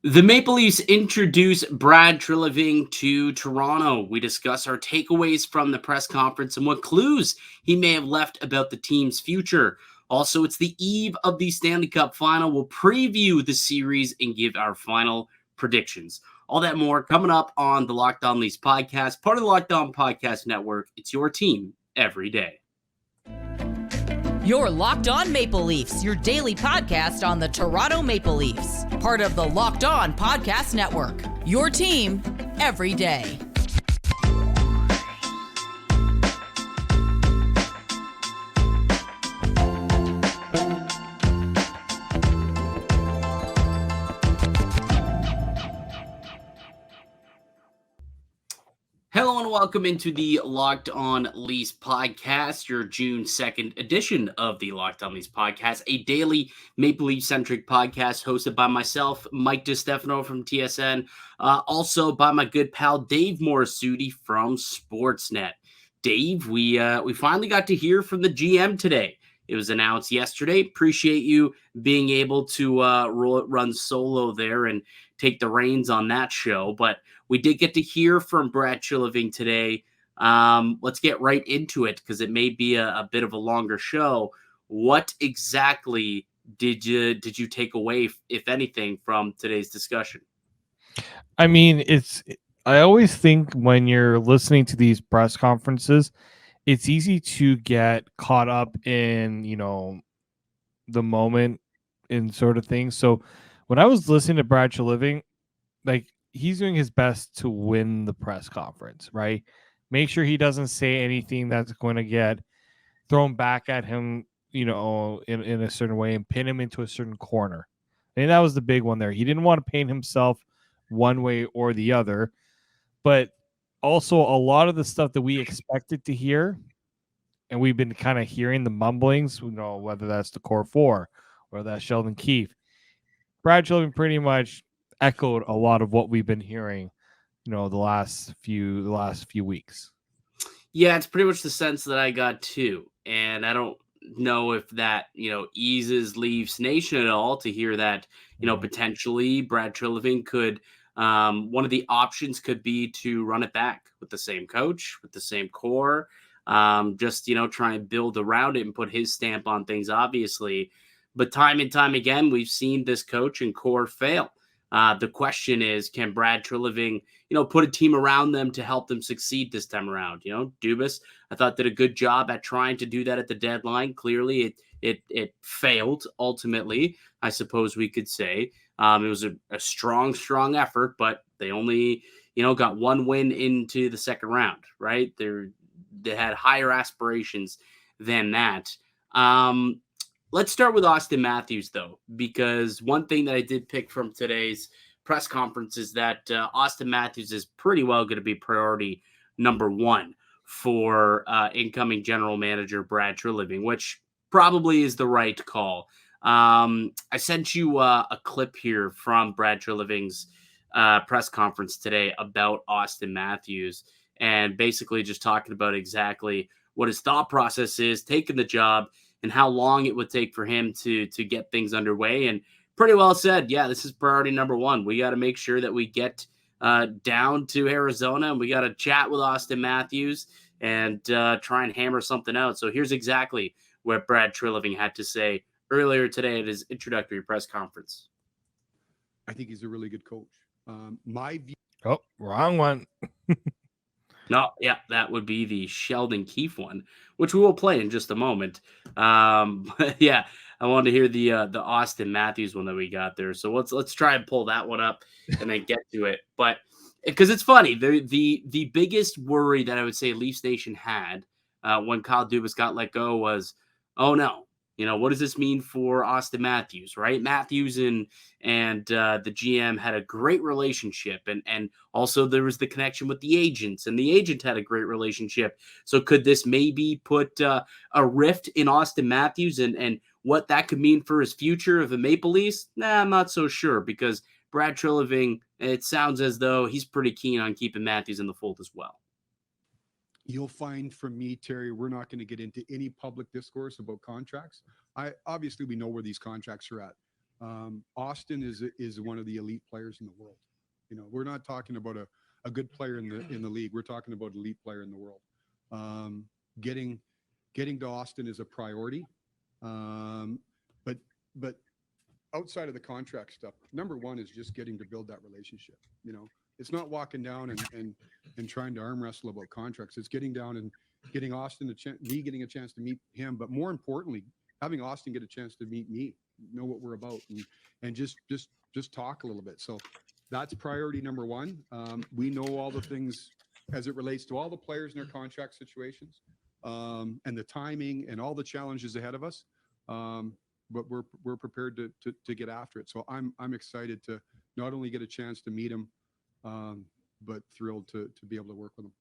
The Maple Leafs introduce Brad Treliving to Toronto. We discuss our takeaways from the press conference and what clues he may have left about the team's future. Also, it's the eve of the Stanley Cup Final. We'll preview the series and give our final predictions. All that more coming up on the Locked On Leafs podcast, part of the Locked On Podcast Network. It's your team every day. You're Locked On Maple Leafs, your daily podcast on the Toronto Maple Leafs. Part of the Locked On Podcast Network. Your team every day. Hello and welcome into the Locked On Leafs podcast, your June 2nd edition of the Locked On Leafs podcast, a daily Maple Leaf-centric podcast hosted by myself, Mike DiStefano from TSN, also by my good pal Dave Morassutti from Sportsnet. Dave, we finally got to hear from the GM today. It was announced yesterday. Appreciate you being able to run solo there and take the reins on that show, but we did get to hear from Brad Treliving today. Let's get right into it because it may be a bit of a longer show. What exactly did you take away, if anything, from today's discussion? I mean, I always think when you're listening to these press conferences, it's easy to get caught up in, the moment and sort of things. So when I was listening to Brad Treliving, like, he's doing his best to win the press conference, right? Make sure he doesn't say anything that's going to get thrown back at him, in a certain way and pin him into a certain corner. And that was the big one there. He didn't want to paint himself one way or the other, but also a lot of the stuff that we expected to hear, and we've been kind of hearing the mumblings, whether that's the core four or that's Sheldon Keefe. Brad Treliving pretty much echoed a lot of what we've been hearing, the last few weeks. Yeah, it's pretty much the sense that I got too. And I don't know if that, eases Leafs Nation at all to hear that, potentially Brad Treliving could, one of the options could be to run it back with the same coach, with the same core, just, try and build around it and put his stamp on things, obviously. But time and time again, we've seen this coach and core fail. The question is, can Brad Treliving, put a team around them to help them succeed this time around? Dubas, I thought, did a good job at trying to do that at the deadline. Clearly, it failed ultimately, I suppose we could say. It was a strong effort, but they only, got one win into the second round, right? They had higher aspirations than that. Let's start with Auston Matthews, though, because one thing that I did pick from today's press conference is that Auston Matthews is pretty well going to be priority number one for incoming general manager Brad Treliving, which probably is the right call. I sent you a clip here from Brad Treliving's press conference today about Auston Matthews and basically just talking about exactly what his thought process is, taking the job, and how long it would take for him to get things underway. And pretty well said, yeah, this is priority number one. We got to make sure that we get down to Arizona, and we got to chat with Auston Matthews and try and hammer something out. So here's exactly what Brad Treliving had to say earlier today at his introductory press conference. I think he's a really good coach. My view. Oh, wrong one. No, yeah, that would be the Sheldon Keefe one, which we will play in just a moment. But yeah, I wanted to hear the Auston Matthews one that we got there. So let's try and pull that one up and then get to it. But because it's funny, the biggest worry that I would say Leafs Nation had when Kyle Dubas got let go was, oh no, what does this mean for Auston Matthews, right? Matthews and the GM had a great relationship, and also there was the connection with the agents, and the agent had a great relationship. So could this maybe put a rift in Auston Matthews and what that could mean for his future of the Maple Leafs? Nah, I'm not so sure, because Brad Treliving, it sounds as though he's pretty keen on keeping Matthews in the fold as well. You'll find from me, Terry, we're not going to get into any public discourse about contracts. Obviously we know where these contracts are at. Auston is one of the elite players in the world. We're not talking about a good player in the league. We're talking about elite player in the world. Getting to Auston is a priority. But outside of the contract stuff, number one is just getting to build that relationship. It's not walking down and trying to arm wrestle about contracts. It's getting down and getting Auston me getting a chance to meet him, but more importantly, having Auston get a chance to meet me, know what we're about, and just talk a little bit. So that's priority number one. We know all the things as it relates to all the players in their contract situations, and the timing and all the challenges ahead of us. But we're prepared to get after it. So I'm excited to not only get a chance to meet him, but thrilled to be able to work with him.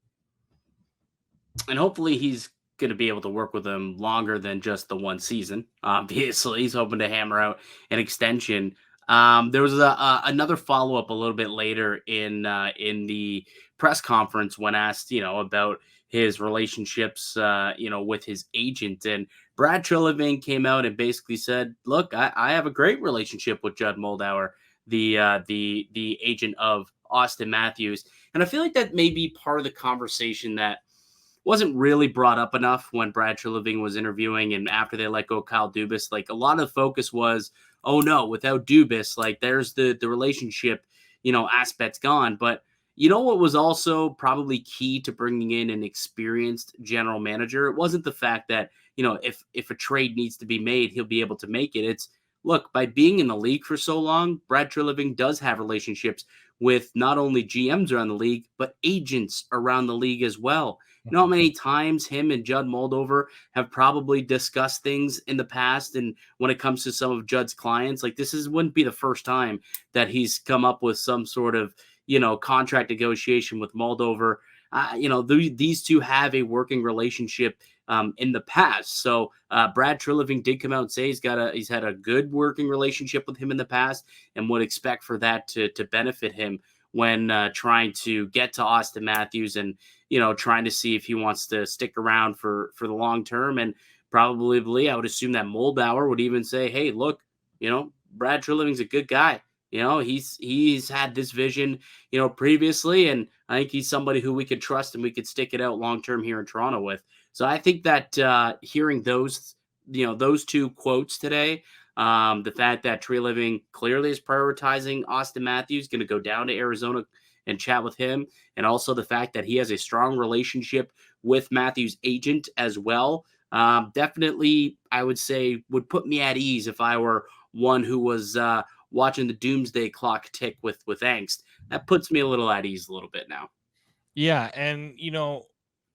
And hopefully he's going to be able to work with him longer than just the one season. Obviously, he's hoping to hammer out an extension. There was another follow-up a little bit later in the press conference when asked, about his relationships, with his agent. And Brad Treliving came out and basically said, look, I have a great relationship with Judd Moldauer, the agent of Auston Matthews. And I feel like that may be part of the conversation that wasn't really brought up enough when Brad Treliving was interviewing and after they let go Kyle Dubas. Like, a lot of the focus was, oh no, without Dubas, like there's the relationship, aspect's gone. But what was also probably key to bringing in an experienced general manager? It wasn't the fact that, if a trade needs to be made, he'll be able to make it. It's, look, by being in the league for so long, Brad Treliving does have relationships with not only GMs around the league, but agents around the league as well. You know how many times him and Judd Moldover have probably discussed things in the past, and when it comes to some of Judd's clients, like wouldn't be the first time that he's come up with some sort of, contract negotiation with Moldover. These two have a working relationship in the past. So Brad Treliving did come out and say he's had a good working relationship with him in the past, and would expect for that to benefit him when trying to get to Auston Matthews and, trying to see if he wants to stick around for the long term. And probably I would assume that Moldauer would even say, hey, look, Brad Treliving's a good guy. He's had this vision, previously, and I think he's somebody who we could trust and we could stick it out long term here in Toronto with. So I think that hearing those two quotes today, the fact that Treliving clearly is prioritizing Auston Matthews, going to go down to Arizona and chat with him, and also the fact that he has a strong relationship with Matthews' agent as well, definitely, I would say, would put me at ease if I were one who was watching the doomsday clock tick with angst. That puts me a little at ease a little bit now. Yeah, and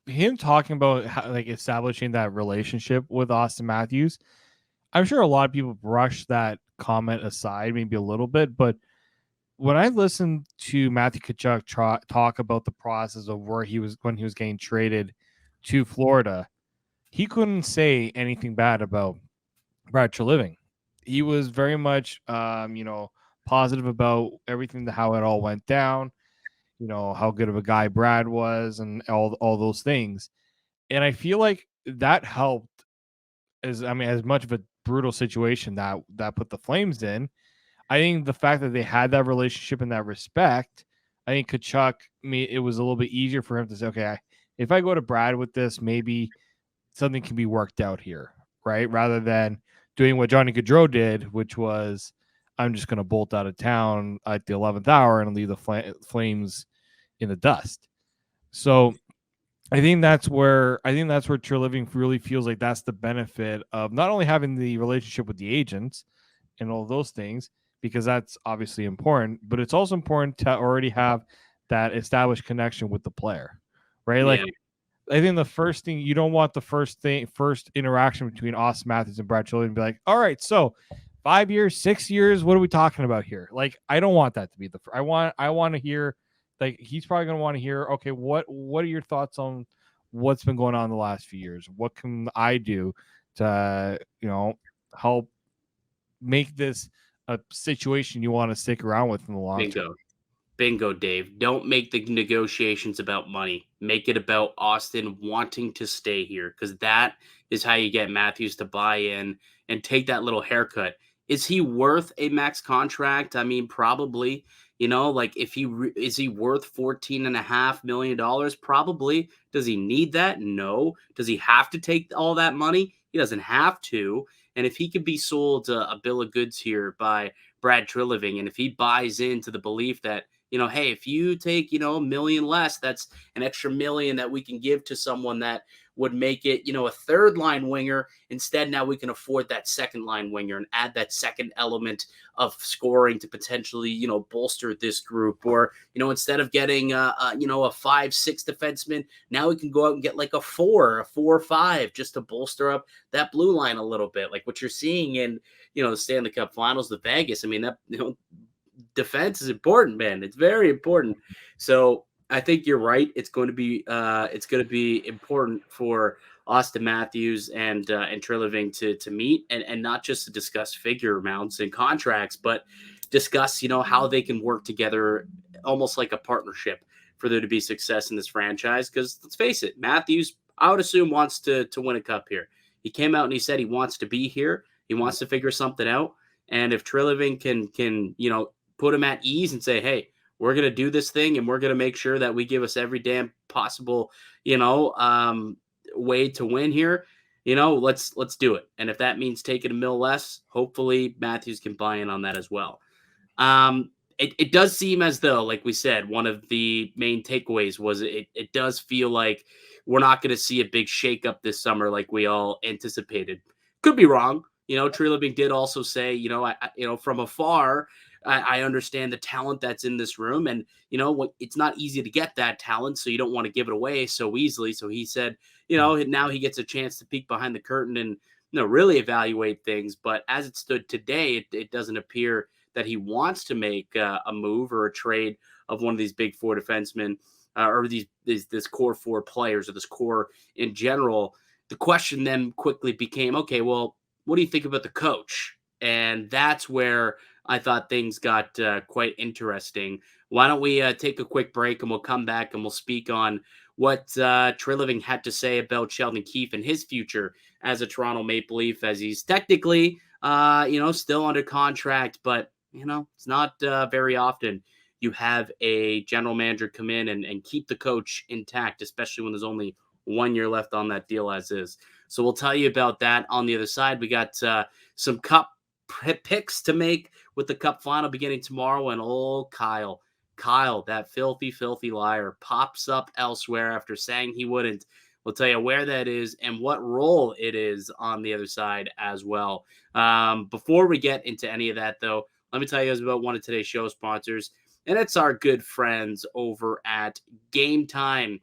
him talking about establishing that relationship with Auston Matthews, I'm sure a lot of people brush that comment aside, maybe a little bit, but when I listened to Matthew Tkachuk talk about the process of when he was getting traded to Florida, he couldn't say anything bad about Brad Treliving. He was very much, positive about everything, how it all went down, how good of a guy Brad was, and all those things. And I feel like that helped, as much of a brutal situation that put the Flames in. I think the fact that they had that relationship in that respect, I think Tkachuk, it was a little bit easier for him to say, okay, if I go to Brad with this, maybe something can be worked out here, right? Rather than doing what Johnny Gaudreau did, which was, I'm just going to bolt out of town at the 11th hour and leave the Flames in the dust. So I think that's where Treliving really feels like that's the benefit of not only having the relationship with the agents and all those things, because that's obviously important, but it's also important to already have that established connection with the player, right? Yeah. Like, I think the first thing, you don't want the first interaction between Auston Matthews and Brad Treliving to be like, all right, so 5 years, 6 years, what are we talking about here? Like, I don't want that to be I want to hear, like, he's probably going to want to hear, okay, what are your thoughts on what's been going on the last few years? What can I do to, help make this a situation you want to stick around with in the long term? Bingo, Dave. Don't make the negotiations about money. Make it about Auston wanting to stay here, because that is how you get Matthews to buy in and take that little haircut. Is he worth a max contract? I mean, probably. Like if is he worth $14.5 million? Probably. Does he need that? No. Does he have to take all that money? He doesn't have to. And if he could be sold a bill of goods here by Brad Treliving, and if he buys into the belief that, hey, if you take, $1 million less, that's an extra $1 million that we can give to someone that would make it, a third line winger. Instead, now we can afford that second line winger and add that second element of scoring to potentially, bolster this group. Or, instead of getting, a 5-6 defenseman, now we can go out and get like a 4 or 5 just to bolster up that blue line a little bit. Like what you're seeing in, the Stanley Cup Finals, the Vegas. I mean, that, defense is important, man. It's very important. So I think you're right. It's going to be important for Auston Matthews and Treliving to meet and not just to discuss figure amounts and contracts, but discuss, how they can work together almost like a partnership for there to be success in this franchise. Because let's face it, Matthews, I would assume, wants to win a cup here. He came out and he said he wants to be here. He wants to figure something out. And if Treliving can put him at ease and say, hey, we're going to do this thing and we're going to make sure that we give us every damn possible, way to win here, let's do it. And if that means taking $1 million less, hopefully Matthews can buy in on that as well. It does seem as though, like we said, one of the main takeaways was it does feel like we're not going to see a big shakeup this summer like we all anticipated. Could be wrong. Treliving did also say, from afar, I understand the talent that's in this room, and it's not easy to get that talent, so you don't want to give it away so easily. So he said, now he gets a chance to peek behind the curtain and really evaluate things. But as it stood today, it doesn't appear that he wants to make a move or a trade of one of these big 4 defensemen or this core 4 players or this core in general. The question then quickly became, okay, well, what do you think about the coach? And that's where I thought things got quite interesting. Why don't we take a quick break and we'll come back and we'll speak on what Treliving had to say about Sheldon Keefe and his future as a Toronto Maple Leaf, as he's technically, still under contract, but, it's not very often you have a general manager come in and keep the coach intact, especially when there's only 1 year left on that deal as is. So we'll tell you about that on the other side. We got some cup picks to make with the cup final beginning tomorrow. And Kyle, that filthy liar, pops up elsewhere after saying he wouldn't. We'll tell you where that is and what role it is on the other side as well. Before we get into any of that, though, let me tell you guys about one of today's show sponsors, and it's our good friends over at Gametime.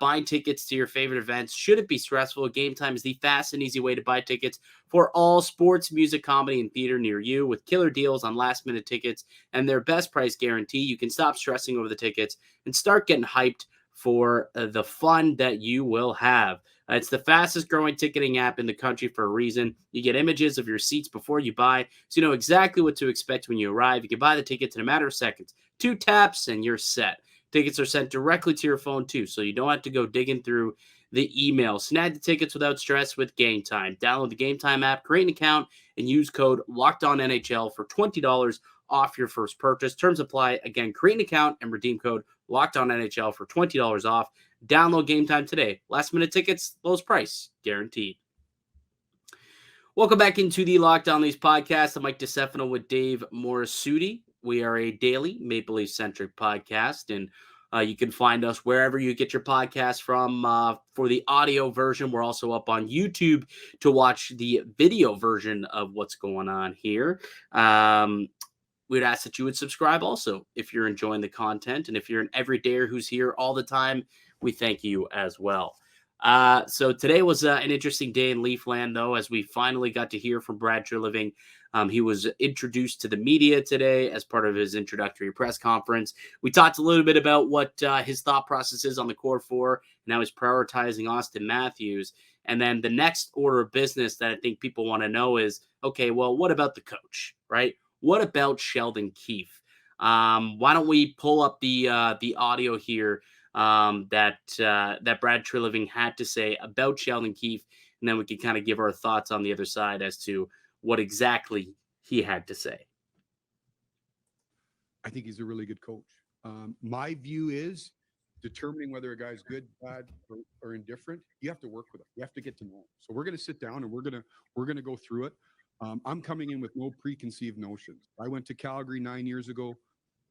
Buying tickets to your favorite events shouldn't be stressful. Gametime is the fast and easy way to buy tickets for all sports, music, comedy, and theater near you. With killer deals on last-minute tickets and their best price guarantee, you can stop stressing over the tickets and start getting hyped for the fun that you will have. It's the fastest growing ticketing app in the country for a reason. You get images of your seats before you buy, so you know exactly what to expect when you arrive. You can buy the tickets in a matter of seconds. 2 taps and you're set. Tickets are sent directly to your phone too, so you don't have to go digging through the email. Snag the tickets without stress with Gametime. Download the Gametime app, create an account, and use code LOCKEDONNHL for $20 off your first purchase. Terms apply. Again, create an account and redeem code LOCKEDONNHL for $20 off. Download Gametime today. Last minute tickets, lowest price guaranteed. Welcome back into the Locked On Leafs podcast. I'm Mike DiStefano with Dave Morassutti. We are a daily Maple Leaf centric podcast, and you can find us wherever you get your podcast from. For the audio version, we're also up on YouTube to watch the video version of what's going on here. We'd ask that you would subscribe also if you're enjoying the content, and if you're an everydayer who's here all the time, we thank you as well. So today was an interesting day in Leafland, though, as we finally got to hear from Brad Treliving. He was introduced to the media today as part of his introductory press conference. We talked a little bit about what his thought process is on the core 4, and how he's prioritizing Auston Matthews. And then the next order of business that I think people want to know is, okay, well, what about the coach, right? What about Sheldon Keefe? Why don't we pull up the audio here that Brad Treliving had to say about Sheldon Keefe, and then we can kind of give our thoughts on the other side as to what exactly he had to say. I think he's a really good coach. My view is determining whether a guy's good, bad, or indifferent. You have to work with him. You have to get to know him. So we're going to sit down and we're going to go through it. I'm coming in with no preconceived notions. I went to Calgary 9 years ago.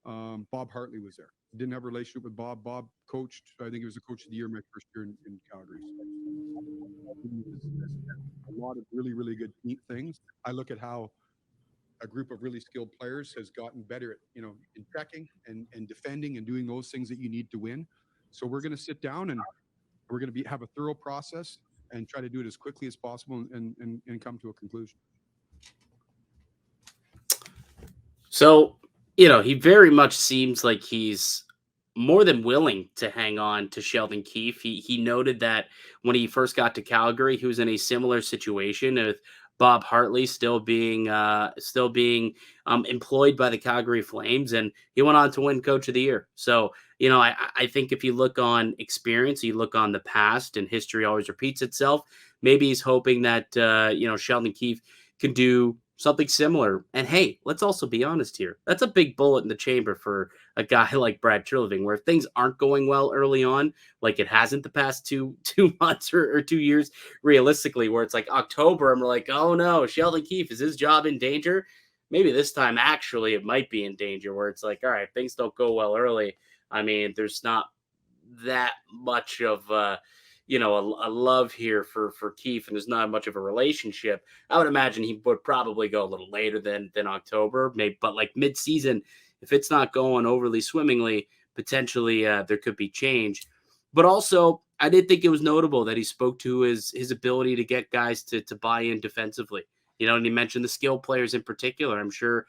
Bob Hartley was there. I didn't have a relationship with Bob. Bob coached. I think he was the coach of the year my first year in Calgary. So a lot of really, really good neat things. I look at how a group of really skilled players has gotten better at, in checking and defending and doing those things that you need to win. So we're going to sit down and we're going to have a thorough process and try to do it as quickly as possible and come to a conclusion. So, he very much seems like he's more than willing to hang on to Sheldon Keefe. He noted that when he first got to Calgary, he was in a similar situation with Bob Hartley still being employed by the Calgary Flames, and he went on to win Coach of the Year. So, I think if you look on experience, you look on the past, and history always repeats itself. Maybe he's hoping that Sheldon Keefe can do something similar. And hey, let's also be honest here. That's a big bullet in the chamber for a guy like Brad Treliving, where if things aren't going well early on, like it hasn't the past two months or 2 years, realistically, where it's like October and we're like, oh no, Sheldon Keefe, is his job in danger? Maybe this time actually it might be in danger, where it's like, all right, things don't go well early. I mean, there's not that much of a love here for Keefe, and there's not much of a relationship. I would imagine he would probably go a little later than October, maybe, but like mid-season, if it's not going overly swimmingly, potentially there could be change. But also, I did think it was notable that he spoke to his ability to get guys to buy in defensively. And he mentioned the skill players in particular. I'm sure,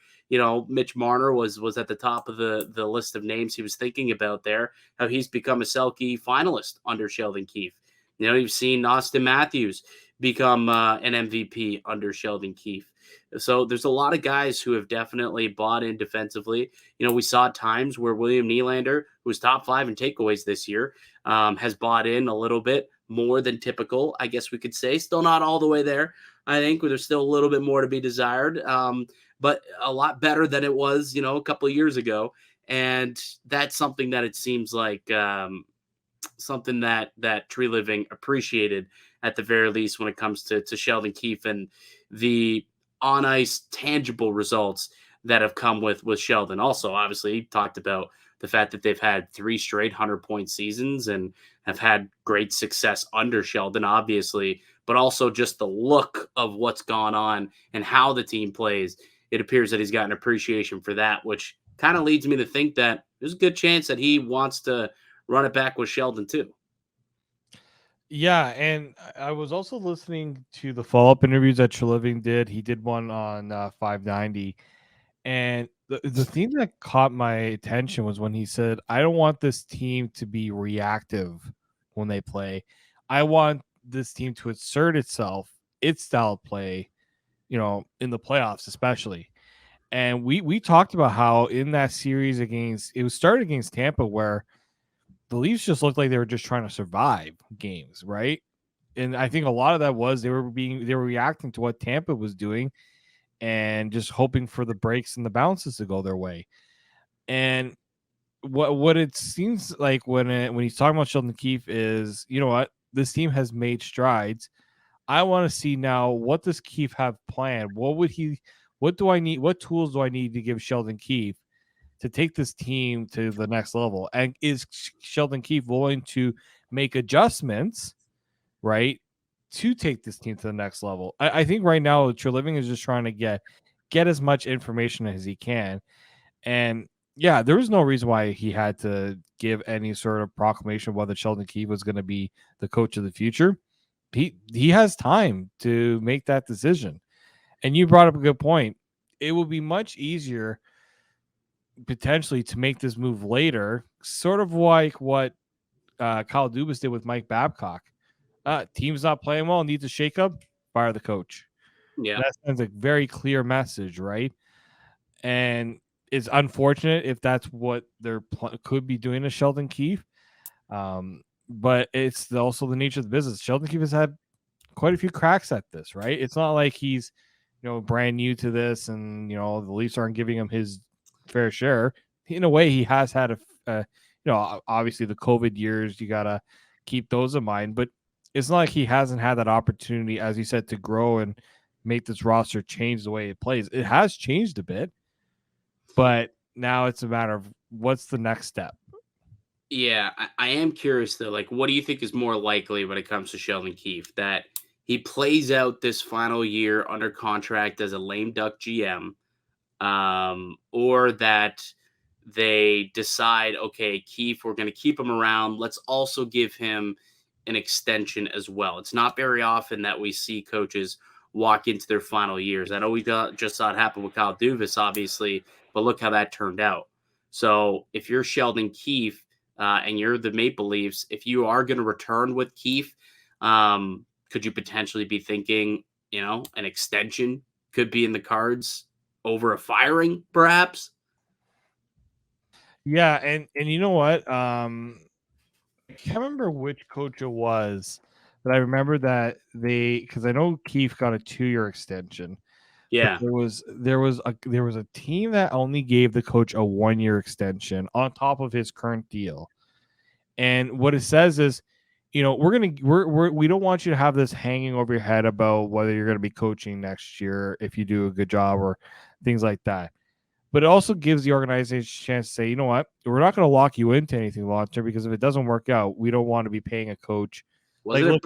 Mitch Marner was at the top of the list of names he was thinking about there, how he's become a Selke finalist under Sheldon Keefe. You've seen Auston Matthews become an MVP under Sheldon Keefe. So there's a lot of guys who have definitely bought in defensively. We saw times where William Nylander, who's top 5 in takeaways this year, has bought in a little bit more than typical, I guess we could say. Still not all the way there. I think there's still a little bit more to be desired, but a lot better than it was, a couple of years ago. And that's something that it seems like something that Treliving appreciated at the very least when it comes to Sheldon Keefe and the on ice tangible results that have come with Sheldon. Also, obviously, he talked about the fact that they've had 3 straight 100-point seasons and have had great success under Sheldon, obviously, but also just the look of what's gone on and how the team plays. It appears that he's got an appreciation for that, which kind of leads me to think that there's a good chance that he wants to run it back with Sheldon too. Yeah, and I was also listening to the follow-up interviews that Treliving did. He did one on 590, and the thing that caught my attention was when he said, I don't want this team to be reactive when they play. I want this team to assert itself, its style of play, in the playoffs especially. And we talked about how in that series it was started against Tampa, where the Leafs just looked like they were just trying to survive games, right? And I think a lot of that was they were reacting to what Tampa was doing and just hoping for the breaks and the bounces to go their way. And what it seems like when he's talking about Sheldon Keefe is, you know what, this team has made strides. I want to see now, what does Keefe have planned? What do I need? What tools do I need to give Sheldon Keefe to take this team to the next level? And is Sheldon Keefe willing to make adjustments, right, to take this team to the next level? I think right now Treliving is just trying to get as much information as he can. And yeah, there was no reason why he had to give any sort of proclamation of whether Sheldon Keefe was going to be the coach of the future. He has time to make that decision. And you brought up a good point. It will be much easier potentially to make this move later, sort of like what Kyle Dubas did with Mike Babcock. Team's not playing well, needs a shakeup, fire the coach. Yeah, that sends a very clear message, right? And it's unfortunate if that's what they're could be doing to Sheldon Keefe, but it's also the nature of the business. Sheldon Keefe has had quite a few cracks at this, right? It's not like he's brand new to this, and the Leafs aren't giving him his fair share. In a way, he has had obviously the COVID years, you gotta keep those in mind, but it's not like he hasn't had that opportunity, as you said, to grow and make this roster change the way it plays. It has changed a bit, but now it's a matter of what's the next step. Yeah, I am curious though. Like, what do you think is more likely when it comes to Sheldon Keefe? That he plays out this final year under contract as a lame duck GM, or that they decide, okay, Keefe, we're going to keep him around. Let's also give him an extension as well. It's not very often that we see coaches walk into their final years. I know we just saw it happen with Kyle Dubas, obviously, but look how that turned out. So if you're Sheldon Keefe, and you're the Maple Leafs, if you are going to return with Keefe, could you potentially be thinking, an extension could be in the cards over a firing, perhaps? Yeah, and you know what? I can't remember which coach it was, but I remember that because I know Keefe got a 2-year extension. Yeah. But there was a team that only gave the coach a 1-year extension on top of his current deal. And what it says is, we don't want you to have this hanging over your head about whether you're going to be coaching next year if you do a good job or things like that. But it also gives the organization a chance to say, you know what, we're not going to lock you into anything long term, because if it doesn't work out, we don't want to be paying a coach. Was it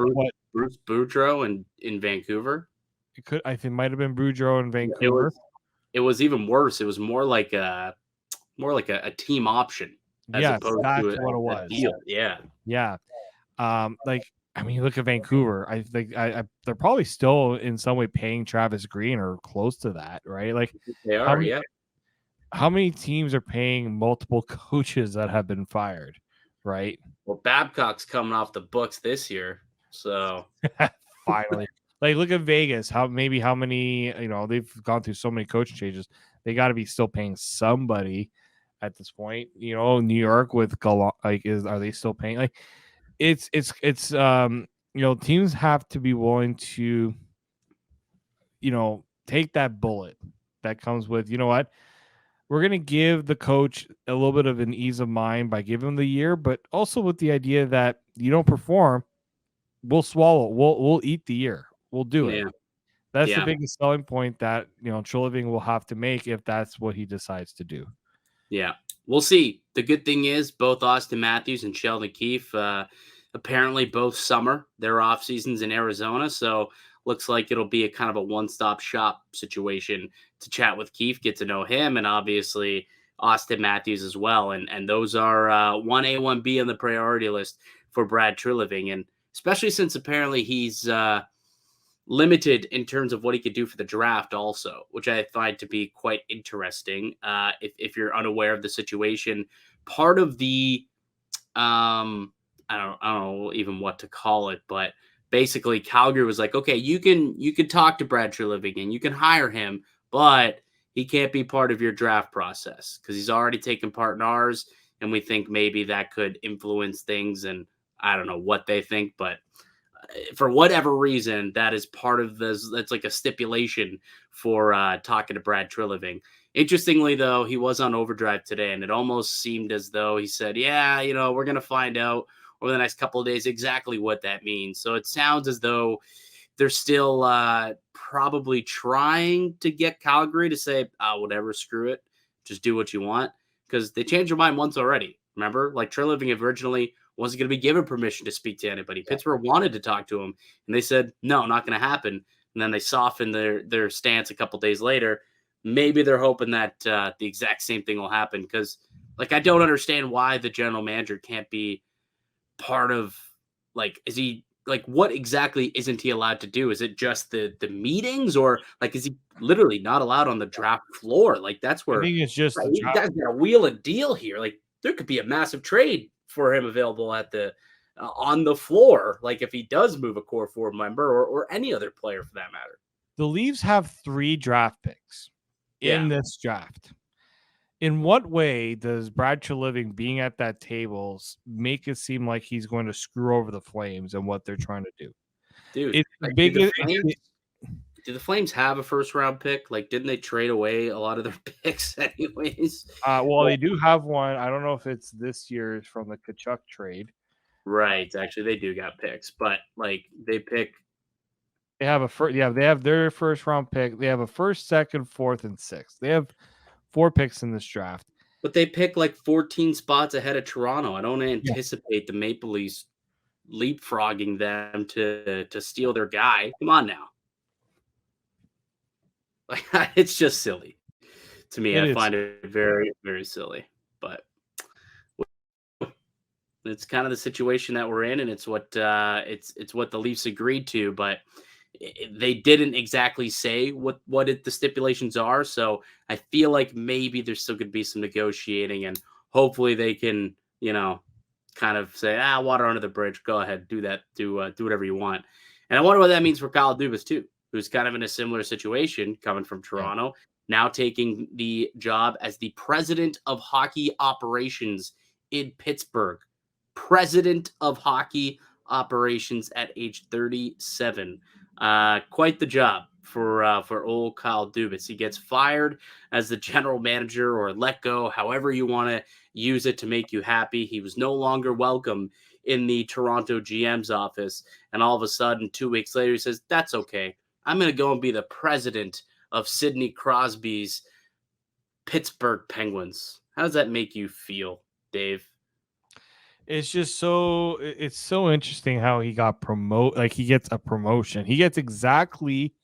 Bruce Boudreau in Vancouver? I think might have been Boudreau in Vancouver. It was even worse. It was more like a team option. Yes, that's what it was. Deal. Yeah. Yeah. Look at Vancouver. I think they're probably still in some way paying Travis Green or close to that, right? Like they are. Yeah. How many teams are paying multiple coaches that have been fired, right? Well, Babcock's coming off the books this year, so finally. Like, look at Vegas. How many? They've gone through so many coaching changes. They got to be still paying somebody at this point. New York with are they still paying? Like, it's teams have to be willing to take that bullet that comes with, what, we're going to give the coach a little bit of an ease of mind by giving him the year, but also with the idea that you don't perform, we'll swallow, we'll eat the year, we'll do it. That's the biggest selling point that Treliving will have to make if that's what he decides to do. Yeah, we'll see. The good thing is both Auston Matthews and Sheldon Keefe, apparently both summer their off seasons in Arizona, so looks like it'll be a kind of a one-stop shop situation to chat with Keefe, get to know him, and obviously Auston Matthews as well. And those are 1A, 1B on the priority list for Brad Treliving, and especially since apparently he's limited in terms of what he could do for the draft also, which I find to be quite interesting. If you're unaware of the situation, part of the I don't know even what to call it, but basically Calgary was like, okay, you can talk to Brad Treliving and you can hire him, but he can't be part of your draft process because he's already taken part in ours, and we think maybe that could influence things. And I don't know what they think, but for whatever reason, that is part of this. That's like a stipulation for talking to Brad Treliving. Interestingly, though, he was on overdrive today, and it almost seemed as though he said, yeah, we're going to find out over the next couple of days exactly what that means. So it sounds as though they're still probably trying to get Calgary to say, whatever, screw it, just do what you want, because they changed their mind once already. Remember, like Treliving originally wasn't going to be given permission to speak to anybody. Pittsburgh wanted to talk to him, and they said, no, not going to happen. And then they softened their stance a couple days later. Maybe they're hoping that the exact same thing will happen, because I don't understand why the general manager can't be part of, is he, what exactly isn't he allowed to do? Is it just the meetings, or is he literally not allowed on the draft floor? That's where I think it's just you guys got a wheel and deal here. There could be a massive trade for him available at the on the floor, if he does move a core 4 member or any other player for that matter. The Leafs have 3 draft picks in this draft. In what way does Brad Treliving being at that table make it seem like he's going to screw over the Flames and what they're trying to do? Dude, it's the biggest. Do the Flames have a first round pick? Like, didn't they trade away a lot of their picks anyways? Well, they do have one. I don't know if it's this year's from the Kachuk trade. Right. Actually, they do got picks, but like they pick. They have a first. Yeah, they have their first round pick. They have a first, second, fourth, and sixth. They have 4 picks in this draft. But they pick like 14 spots ahead of Toronto. I don't Yeah. anticipate the Maple Leafs leapfrogging them to steal their guy. Come on now. Like, it's just silly to me. I find it very, very silly. But it's kind of the situation that we're in, and it's what it's what the Leafs agreed to. But they didn't exactly say what the stipulations are. So I feel like maybe there still could be some negotiating, and hopefully they can, kind of say, water under the bridge. Go ahead, do that, do whatever you want. And I wonder what that means for Kyle Dubas too, who's kind of in a similar situation, coming from Toronto, now taking the job as the president of hockey operations in Pittsburgh. President of hockey operations at age 37. Quite the job for old Kyle Dubas. He gets fired as the general manager or let go, however you want to use it to make you happy. He was no longer welcome in the Toronto GM's office. And all of a sudden, 2 weeks later, he says, that's okay. I'm going to go and be the president of Sidney Crosby's Pittsburgh Penguins. How does that make you feel, Dave? It's just so interesting how he got promoted. Like, he gets a promotion. He gets exactly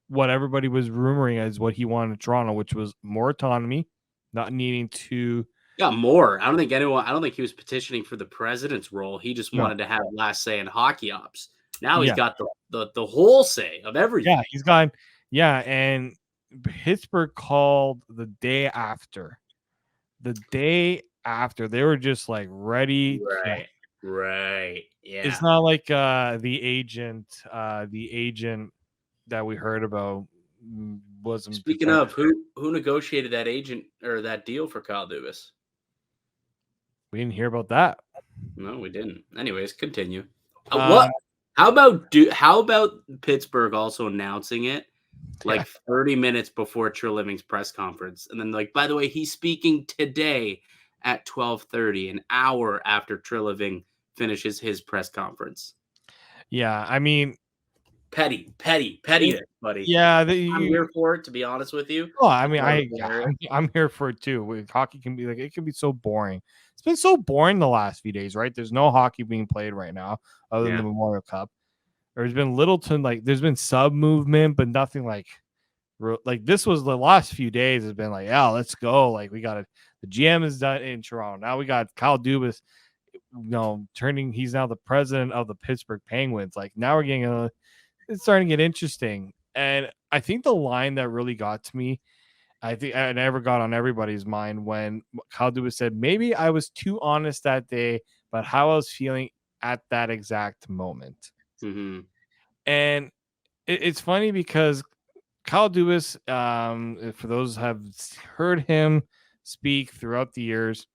what everybody was rumoring as what he wanted in Toronto, which was more autonomy, not needing to. Got more. I don't think he was petitioning for the president's role. He just wanted to have last say in hockey ops. Now he's got the whole say of everything. Yeah, he's gone. Yeah, and Pittsburgh called the day after. The day after, they were just like ready. Right. Yeah. It's not like the agent that we heard about wasn't. Speaking of, who negotiated that agent or that deal for Kyle Dubas? We didn't hear about that. No, we didn't. Anyways, continue. What? How about Pittsburgh also announcing it like 30 minutes before Treliving's press conference, and then like, by the way, he's speaking today at 12:30, an hour after Treliving finishes his press conference. Yeah, I mean, petty, buddy. Yeah, I'm here for it, to be honest with you. Oh, I mean, I'm here for it too. Hockey can be it can be so boring. It's been so boring the last few days, right? There's no hockey being played right now other than the Memorial Cup. There's been there's been sub movement, but nothing like this was the last few days has been like, yeah, let's go. Like, we got the GM is done in Toronto. Now we got Kyle Dubas, he's now the president of the Pittsburgh Penguins. Like, now we're getting it's starting to get interesting. And I think the line that really got to me, I think I never got on everybody's mind, when Kyle Dubas said, maybe I was too honest that day about how I was feeling at that exact moment. Mm-hmm. And it's funny because Kyle Dubas, for those who have heard him speak throughout the years,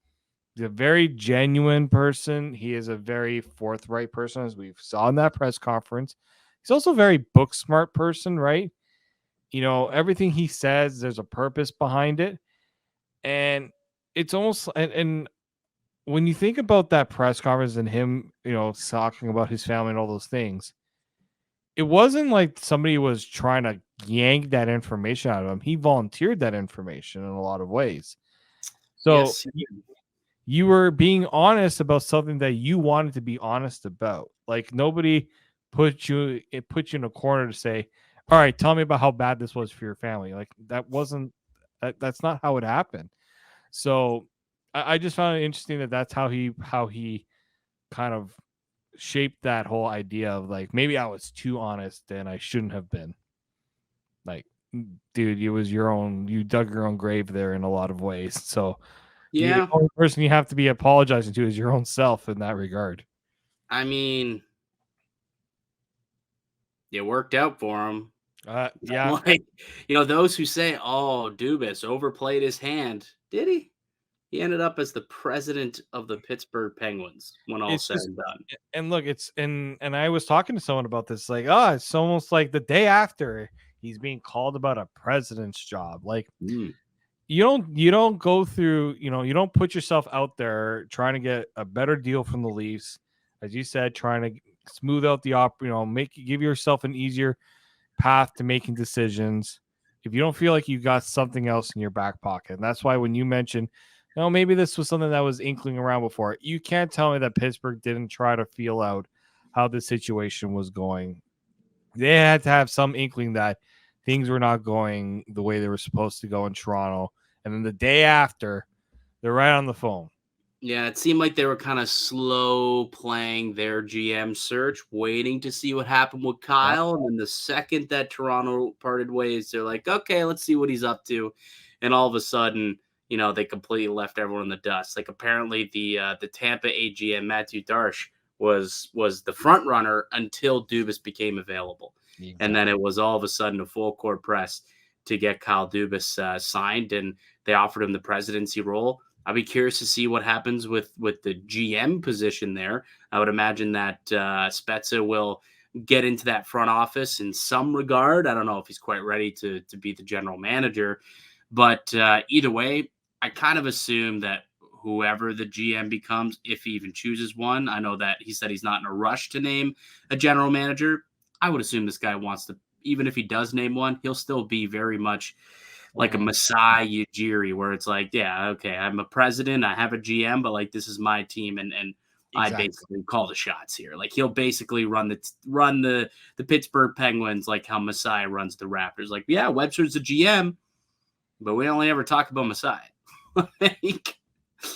he's a very genuine person. He is a very forthright person, as we saw in that press conference. He's also a very book smart person, right? Everything he says, there's a purpose behind it. And it's almost, and when you think about that press conference and him, talking about his family and all those things, it wasn't like somebody was trying to yank that information out of him. He volunteered that information in a lot of ways. So yes, you were being honest about something that you wanted to be honest about. Like, nobody put you in a corner to say, all right, tell me about how bad this was for your family. Like, that's not how it happened. So I just found it interesting that's how he kind of shaped that whole idea of, like, maybe I was too honest and I shouldn't have been. Like, dude, you dug your own grave there in a lot of ways. So yeah, the only person you have to be apologizing to is your own self in that regard. I mean, it worked out for him. Yeah. Like, those who say, oh, Dubas overplayed his hand. Did he? He ended up as the president of the Pittsburgh Penguins when all said and done. And look, and I was talking to someone about this, like, it's almost like the day after He's being called about a president's job. Like, Mm. you don't go through, you don't put yourself out there trying to get a better deal from the Leafs, as you said, trying to smooth out the give yourself an easier path to making decisions if you don't feel like you got something else in your back pocket. And that's why when you mentioned, maybe this was something that was inkling around before, you can't tell me that Pittsburgh didn't try to feel out how the situation was going. They had to have some inkling that things were not going the way they were supposed to go in Toronto. And then the day after, they're right on the phone. Yeah, it seemed like they were kind of slow playing their GM search, waiting to see what happened with Kyle. And then the second that Toronto parted ways, they're like, okay, let's see what he's up to. And all of a sudden, they completely left everyone in the dust. Like, apparently the Tampa AGM, Matthew Darche, was the front runner until Dubas became available. Exactly. And then it was all of a sudden a full court press to get Kyle Dubas signed, and they offered him the presidency role. I'll be curious to see what happens with the GM position there. I would imagine that Spezza will get into that front office in some regard. I don't know if he's quite ready to be the general manager, but either way, I kind of assume that whoever the GM becomes, if he even chooses one, I know that he said he's not in a rush to name a general manager. I would assume this guy wants to, even if he does name one, he'll still be very much like a Masai Ujiri, where it's like, yeah, okay, I'm a president, I have a GM, but like this is my team, and exactly. I basically call the shots here. Like he'll basically run the Pittsburgh Penguins like how Masai runs the Raptors. Like, yeah, Webster's the GM, but we only ever talk about Masai.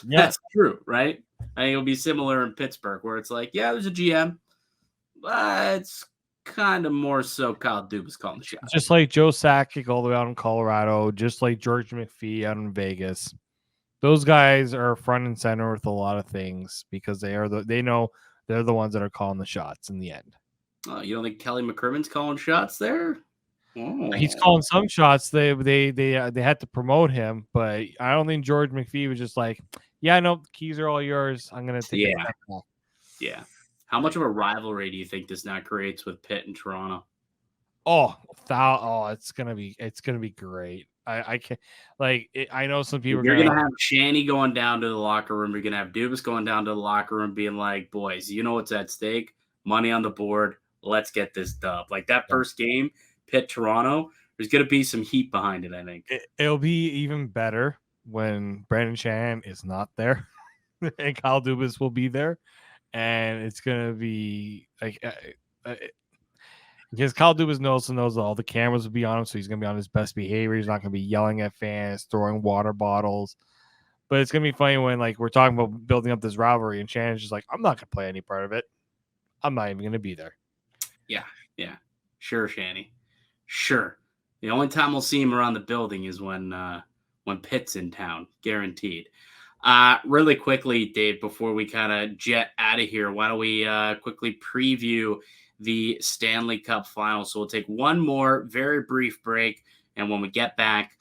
That's true, right? I think it'll be similar in Pittsburgh, where it's like, yeah, there's a GM, but it's kind of more so Kyle Dubas calling the shots. Just like Joe Sakic all the way out in Colorado, just like George McPhee out in Vegas. Those guys are front and center with a lot of things because they know they're the ones that are calling the shots in the end. Oh, you don't think Kelly McCrimmon's calling shots there? Oh. He's calling some shots. They had to promote him, but I don't think George McPhee was just like, yeah, no, the keys are all yours. I'm gonna take it back. Yeah. How much of a rivalry do you think this now creates with Pitt and Toronto? It's gonna be great. I can't I know some people. You're gonna have Shanny going down to the locker room. You're gonna have Dubas going down to the locker room, being like, "Boys, you know what's at stake? Money on the board. Let's get this dub." Like that first game, Pitt Toronto. There's gonna be some heat behind it. I think it'll be even better when Brandon Shanahan is not there, and Kyle Dubas will be there. And it's going to be like because Kyle Dubas knows all the cameras will be on him, so he's going to be on his best behavior. He's not going to be yelling at fans, throwing water bottles. But it's going to be funny when we're talking about building up this rivalry, and Shannon's just like, I'm not going to play any part of it. I'm not even going to be there. Yeah. Sure, Shanny. Sure. The only time we'll see him around the building is when Pitt's in town, guaranteed. Really quickly, Dave, before we kind of jet out of here, why don't we quickly preview the Stanley Cup Final? So we'll take one more very brief break, and when we get back,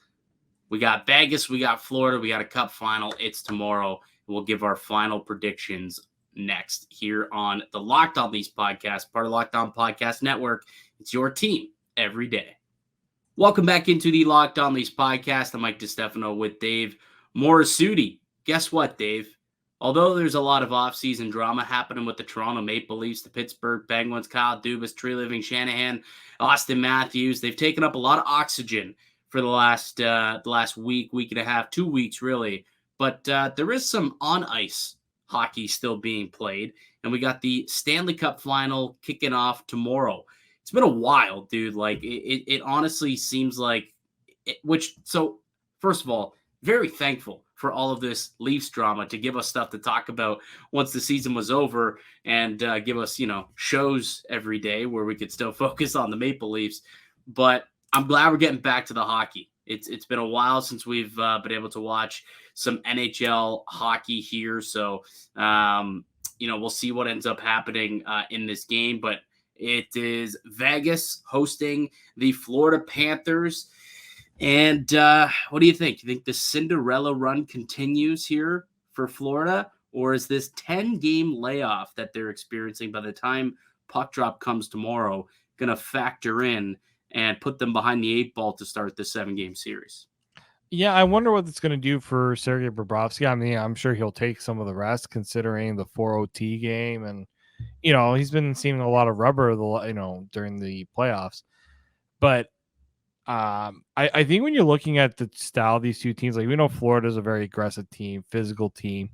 we got Vegas, we got Florida, we got a Cup Final. It's tomorrow. We'll give our final predictions next here on the Locked On Leafs podcast, part of Locked On Podcast Network. It's your team every day. Welcome back into the Locked On Leafs podcast. I'm Mike DiStefano with Dave Morassutti. Guess what, Dave? Although there's a lot of offseason drama happening with the Toronto Maple Leafs, the Pittsburgh Penguins, Kyle Dubas, Treliving, Shanahan, Auston Matthews, they've taken up a lot of oxygen for the last week and a half, 2 weeks really. But there is some on-ice hockey still being played, and we got the Stanley Cup Final kicking off tomorrow. It's been a while, dude. Like it honestly seems like so first of all, very thankful for all of this Leafs drama to give us stuff to talk about once the season was over and give us, shows every day where we could still focus on the Maple Leafs. But I'm glad we're getting back to the hockey. It's been a while since we've been able to watch some NHL hockey here. So, we'll see what ends up happening in this game. But it is Vegas hosting the Florida Panthers. And what do you think? You think the Cinderella run continues here for Florida? Or is this 10-game layoff that they're experiencing by the time puck drop comes tomorrow going to factor in and put them behind the 8 ball to start this 7-game series. Yeah, I wonder what it's going to do for Sergei Bobrovsky. I mean, I'm sure he'll take some of the rest considering the 4 OT game. And, he's been seeing a lot of rubber, during the playoffs. But I think when you're looking at the style of these two teams, like we know Florida's a very aggressive team, physical team.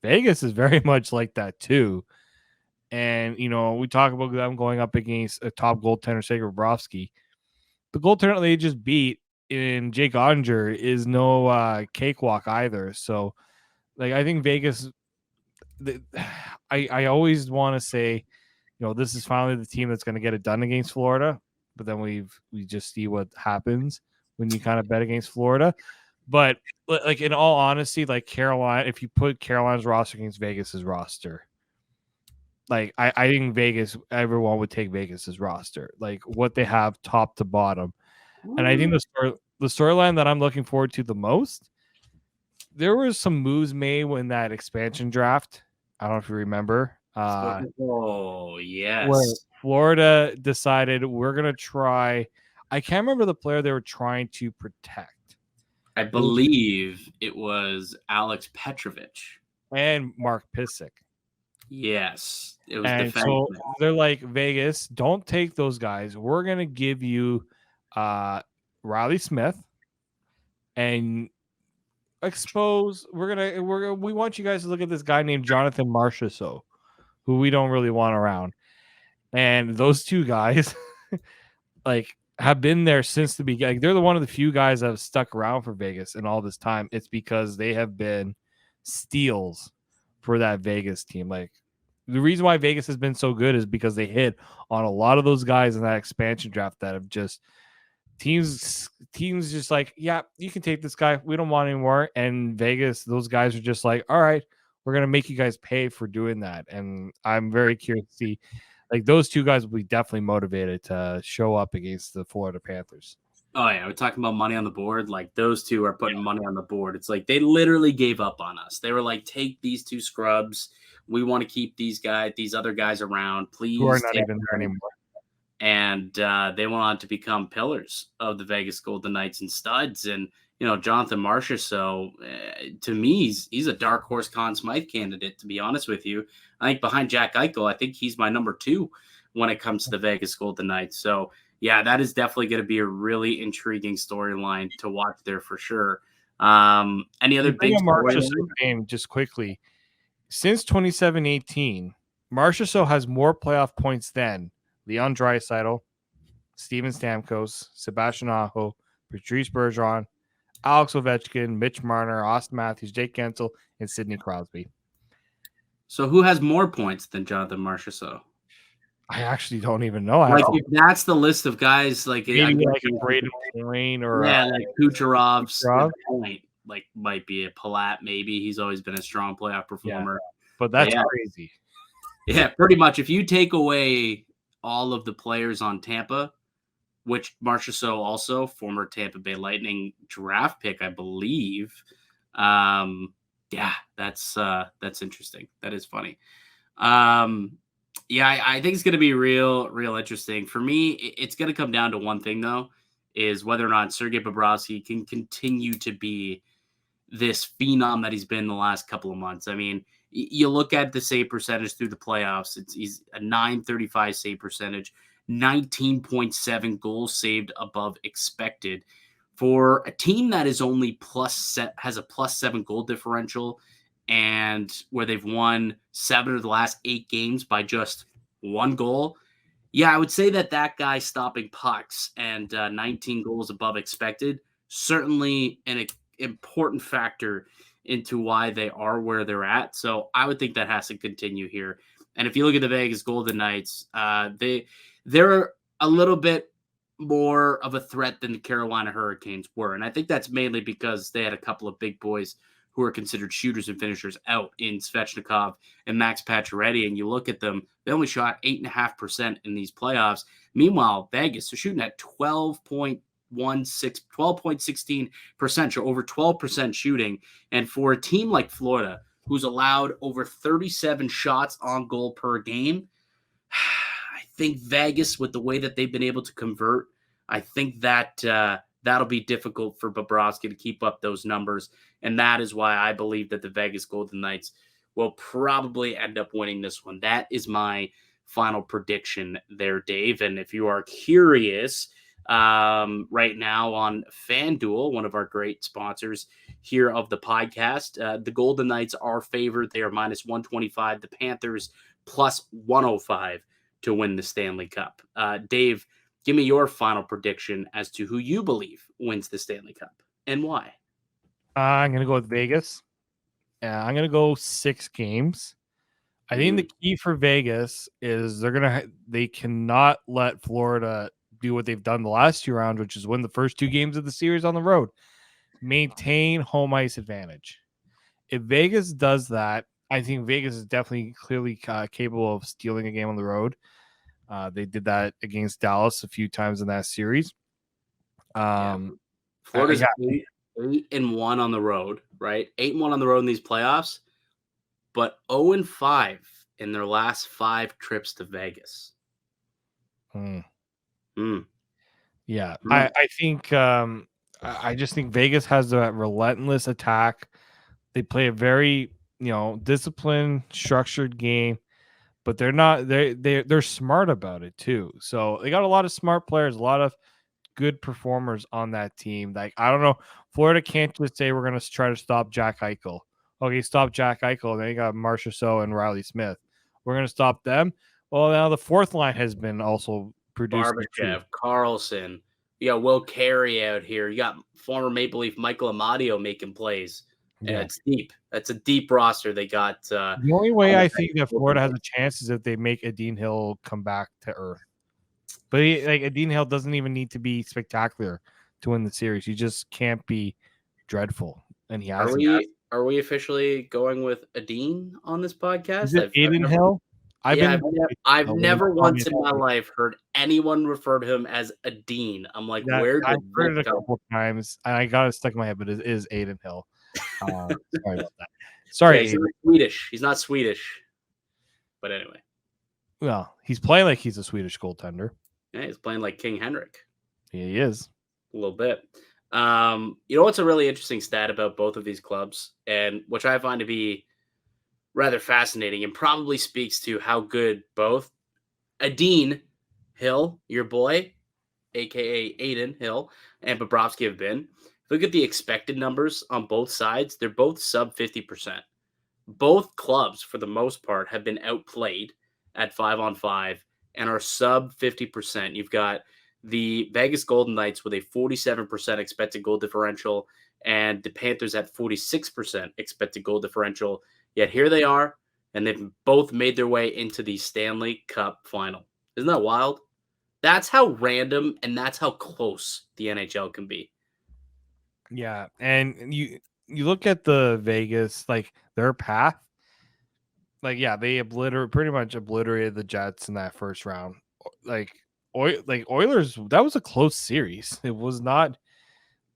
Vegas is very much like that too. And, we talk about them going up against a top goaltender, Sergei Bobrovsky. The goaltender they just beat in Jake Ottinger is no cakewalk either. So, like, I think Vegas, I always want to say, this is finally the team that's going to get it done against Florida. But then we just see what happens when you kind of bet against Florida. But, like, in all honesty, like Carolina, if you put Carolina's roster against Vegas's roster, like, I think everyone would take Vegas's roster, like what they have top to bottom. And I think the storyline that I'm looking forward to the most, there was some moves made when that expansion draft. I don't know if you remember. Yes. Where Florida decided we're going to try. I can't remember the player they were trying to protect. I believe it was Alex Petrovich. And Mark Pysyk. Yes. It was and so they're like, Vegas, don't take those guys. We're going to give you Riley Smith and expose. We want you guys to look at this guy named Jonathan Marchessault, who we don't really want around. And those two guys like have been there since the beginning. Like, they're one of the few guys that have stuck around for Vegas in all this time. It's because they have been steals for that Vegas team. Like, the reason why Vegas has been so good is because they hit on a lot of those guys in that expansion draft that have just teams just like, yeah, you can take this guy. We don't want anymore. And Vegas, those guys are just like, all right, we're going to make you guys pay for doing that. And I'm very curious to see, like, those two guys will be definitely motivated to show up against the Florida Panthers. Oh, yeah. We're talking about money on the board. Like, those two are putting money on the board. It's like they literally gave up on us. They were like, take these two scrubs. We want to keep these other guys around. Please. Who are not even there anymore. And they went on to become pillars of the Vegas Golden Knights and studs. And, Jonathan Marchessault, to me, he's a dark horse Conn Smythe candidate, to be honest with you. I think behind Jack Eichel, I think he's my number 2 when it comes to the Vegas Golden Knights. So, yeah, that is definitely going to be a really intriguing storyline to watch there for sure. Any other big name just quickly? Since 27-18, Marchessault has more playoff points than Leon Draisaitl, Steven Stamkos, Sebastian Aho, Patrice Bergeron, Alex Ovechkin, Mitch Marner, Auston Matthews, Jake Gensel, and Sidney Crosby. So who has more points than Jonathan Marchessault? I actually don't even know. Like, if that's the list of guys, like maybe like a Braden Point or like Kucherov's point, like might be a Palat. Maybe he's always been a strong playoff performer. Yeah, but that's crazy. Yeah, pretty much. If you take away all of the players on Tampa, which Marchessault also, former Tampa Bay Lightning draft pick, I believe. Yeah, that's interesting. That is funny. Yeah, I think it's going to be real interesting. For me, it's going to come down to one thing, though, is whether or not Sergei Bobrovsky can continue to be this phenom that he's been the last couple of months. I mean, you look at the save percentage through the playoffs. He's a .935 save percentage, 19.7 goals saved above expected. For a team that is only has a +7 goal differential, and where they've won 7 of the last 8 games by just 1 goal. Yeah, I would say that guy stopping pucks and 19 goals above expected, certainly an important factor into why they are where they're at. So I would think that has to continue here. And if you look at the Vegas Golden Knights, they're a little bit more of a threat than the Carolina Hurricanes were. And I think that's mainly because they had a couple of big boys who are considered shooters and finishers out in Svechnikov and Max Pacioretty. And you look at them, they only shot 8.5% in these playoffs. Meanwhile, Vegas, they're shooting at 12.16%, so over 12% shooting. And for a team like Florida, who's allowed over 37 shots on goal per game, I think Vegas, with the way that they've been able to convert I think that that'll be difficult for Bobrovsky to keep up those numbers. And that is why I believe that the Vegas Golden Knights will probably end up winning this one. That is my final prediction there, Dave. And if you are curious, right now on FanDuel, one of our great sponsors here of the podcast, the Golden Knights are favored. They are minus 125. The Panthers plus 105 to win the Stanley Cup. Dave, give me your final prediction as to who you believe wins the Stanley Cup and why. I'm going to go with Vegas. I'm going to go 6 games. I think the key for Vegas is they cannot let Florida do what they've done the last 2 rounds, which is win the first 2 games of the series on the road. Maintain home ice advantage. If Vegas does that, I think Vegas is definitely clearly capable of stealing a game on the road. They did that against Dallas a few times in that series. Florida's 8-1 on the road, right? 8-1 on the road in these playoffs, but 0-5 in their last 5 trips to Vegas. Yeah, I think I just think Vegas has that relentless attack. They play a very disciplined, structured game, but they're smart about it too. So they got a lot of smart players, a lot of good performers on that team. Like, I don't know, Florida can't just say we're going to try to stop Jack Eichel. Okay, stop Jack Eichel. Then you got Marchessault and Riley Smith. We're going to stop them. Well, now the fourth line has been also produced. Barbashev, Carlson. You got Will Carey out here. You got former Maple Leaf Michael Amadio making plays. Yeah, it's deep. That's a deep roster they got. The only way I think that Florida has a chance is if they make Adin Hill come back to earth. But Adin Hill doesn't even need to be spectacular to win the series. He just can't be dreadful, and he has. Are we officially going with Adin on this podcast? Is it Adin Hill? I've never once in my life heard anyone refer to him as Adin. I'm like, where did I've heard it a couple times, and I got it stuck in my head, but it is Adin Hill. Sorry about that. Sorry, he's not Swedish. He's not Swedish. But anyway. Well, he's playing like he's a Swedish goaltender. Yeah, he's playing like King Henrik. He is. A little bit. You know what's a really interesting stat about both of these clubs, and which I find to be rather fascinating and probably speaks to how good both Adin Hill, your boy, a.k.a. Adin Hill, and Bobrovsky have been. Look at the expected numbers on both sides. They're both sub 50%. Both clubs, for the most part, have been outplayed at 5-on-5 and are sub 50%. You've got the Vegas Golden Knights with a 47% expected goal differential and the Panthers at 46% expected goal differential. Yet here they are, and they've both made their way into the Stanley Cup Final. Isn't that wild? That's how random and that's how close the NHL can be. Yeah, and you look at the Vegas, like their path. Like, yeah, they pretty much obliterated the Jets in that first round. Like Oilers, that was a close series. It was not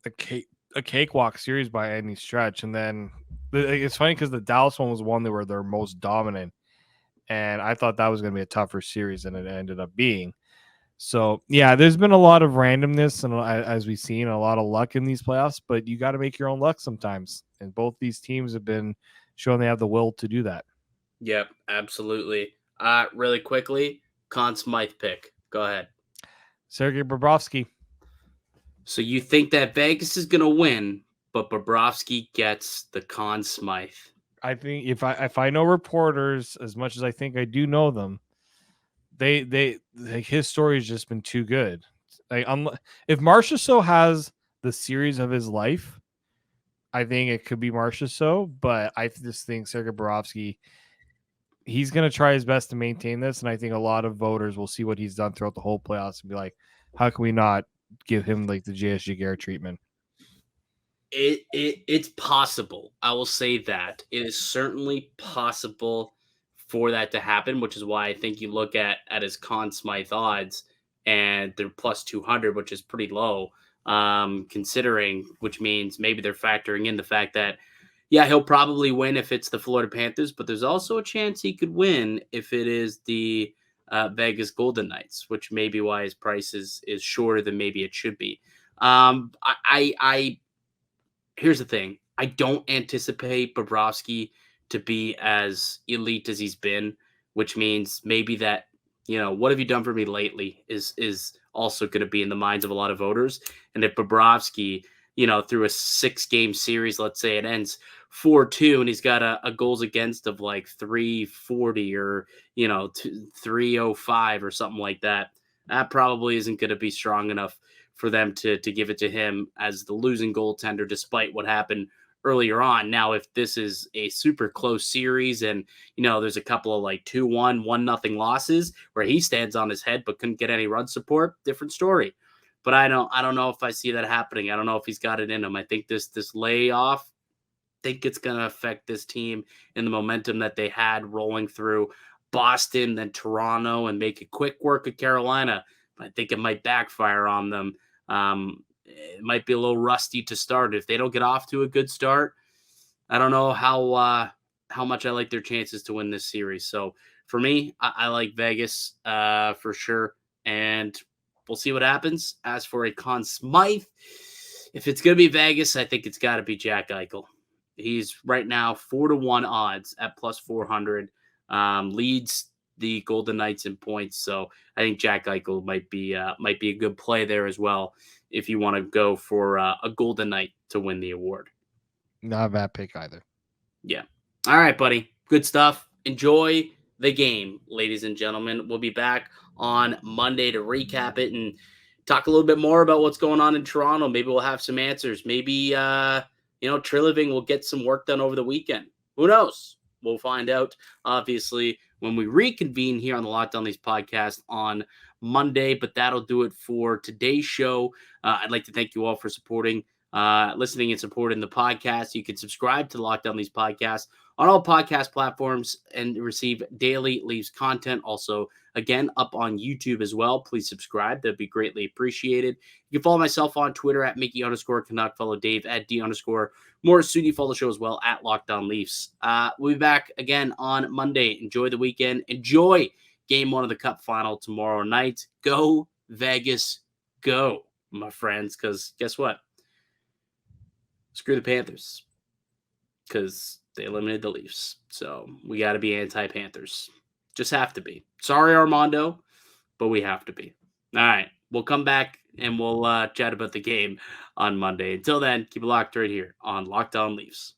a cakewalk series by any stretch. And then it's funny because the Dallas one was one that were their most dominant, and I thought that was going to be a tougher series than it ended up being. So, yeah, there's been a lot of randomness and as we've seen, a lot of luck in these playoffs, but you got to make your own luck sometimes. And both these teams have been shown they have the will to do that. Yep, absolutely. Really quickly, Conn Smythe pick. Go ahead. Sergei Bobrovsky. So you think that Vegas is going to win, but Bobrovsky gets the Conn Smythe? I think if I know reporters as much as I think I do know them, they his story has just been too good. Like, if Marchessault has the series of his life, I think it could be Marchessault, but I just think Sergei Bobrovsky, he's going to try his best to maintain this, and I think a lot of voters will see what he's done throughout the whole playoffs and be like, how can we not give him like the JSG Garrett treatment? It's possible. I will say that. It is certainly possible for that to happen, which is why I think you look at his Conn Smythe odds, and they're plus 200, which is pretty low, considering, which means maybe they're factoring in the fact that, yeah, he'll probably win if it's the Florida Panthers, but there's also a chance he could win if it is the Vegas Golden Knights, which may be why his price is shorter than maybe it should be. Here's the thing. I don't anticipate Bobrovsky to be as elite as he's been, which means maybe that, what have you done for me lately is also going to be in the minds of a lot of voters. And if Bobrovsky, through a 6-game series, let's say it ends 4-2 and he's got a goals against of like 340 or, 305 or something like that, that probably isn't going to be strong enough for them to give it to him as the losing goaltender, despite what happened earlier on. Now, if this is a super close series and, there's a couple of like 2-1, 1-0 losses where he stands on his head but couldn't get any run support, different story. But I don't know if I see that happening. I don't know if he's got it in him. I think this layoff, I think it's going to affect this team in the momentum that they had rolling through Boston, then Toronto, and make it quick work of Carolina. I think it might backfire on them. It might be a little rusty to start. If they don't get off to a good start, I don't know how much I like their chances to win this series. So for me, I like Vegas for sure, and we'll see what happens. As for a Conn Smythe, if it's going to be Vegas, I think it's got to be Jack Eichel. He's right now 4-1 odds at plus 400, leads the Golden Knights in points. So I think Jack Eichel might be a good play there as well if you want to go for a Golden Knight to win the award. Not a bad pick either. Yeah. All right, buddy. Good stuff. Enjoy the game, ladies and gentlemen. We'll be back on Monday to recap it and talk a little bit more about what's going on in Toronto. Maybe we'll have some answers. Maybe, Treliving will get some work done over the weekend. Who knows? We'll find out, obviously, when we reconvene here on the Locked On Leafs podcast on Monday. But that'll do it for today's show. I'd like to thank you all for supporting, listening and supporting the podcast. You can subscribe to the Locked On Leafs podcast on all podcast platforms and receive daily Leafs content. Also, again, up on YouTube as well. Please subscribe. That'd be greatly appreciated. You can follow myself on Twitter at Mickey_Canuck. Follow Dave at D_Morassutti. Follow the show as well at Locked On Leafs. We'll be back again on Monday. Enjoy the weekend. Enjoy Game 1 of the Cup Final tomorrow night. Go Vegas. Go, my friends. Because guess what? Screw the Panthers. Because they eliminated the Leafs. So we got to be anti-Panthers. Just have to be. Sorry, Armando, but we have to be. All right. We'll come back and we'll chat about the game on Monday. Until then, keep it locked right here on Locked On Leafs.